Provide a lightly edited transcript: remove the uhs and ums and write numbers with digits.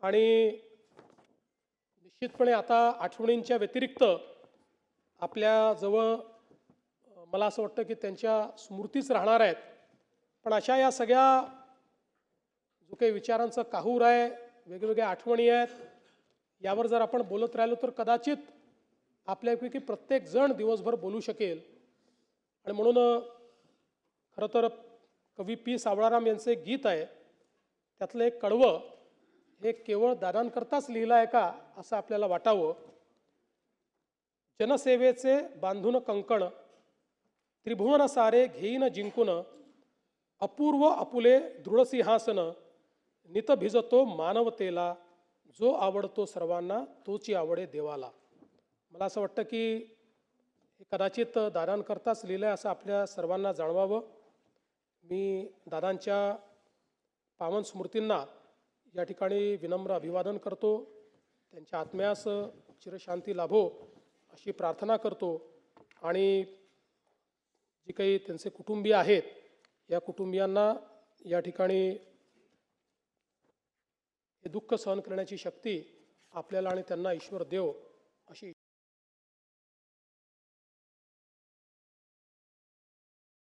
आणि निश्चितपणे आता आठवणींच्या व्यतिरिक्त आपल्याजवळ मला असं वाटतं की त्यांच्या स्मृतीच राहणार आहेत. पण अशा या सगळ्या जो काही विचारांचं काहूर आहे, वेगवेगळ्या आठवणी आहेत, यावर जर आपण बोलत राहिलो तर कदाचित आपल्यापैकी प्रत्येक जण दिवसभर बोलू शकेल. आणि म्हणून खरं तर कवी पी सावळाराम यांचं एक गीत आहे, त्यातलं एक कडवं हे केवळ दादांकरताच लिहिलं आहे का असं आपल्याला वाटावं. जनसेवेचे बांधून कंकण, त्रिभुवन सारे घेईन जिंकून, अपूर्व आपुले दृढसिंहासन, नित भिजतो मानवतेला, जो आवडतो सर्वांना तोची आवडे देवाला. मला असं वाटतं की हे कदाचित दादांकरताच लिहिलं आहे असं आपल्या सर्वांना जाणवावं. मी दादांच्या पावन स्मृतींना या ठिकाणी विनम्र अभिवादन करतो. त्यांच्या आत्म्यास चिरशांती लाभो अशी प्रार्थना करतो. आणि जी काही त्यांचे कुटुंबीय आहेत, या कुटुंबियांना या ठिकाणी हे दुःख सहन करण्याची शक्ती आपल्याला आणि त्यांना ईश्वर देव अशी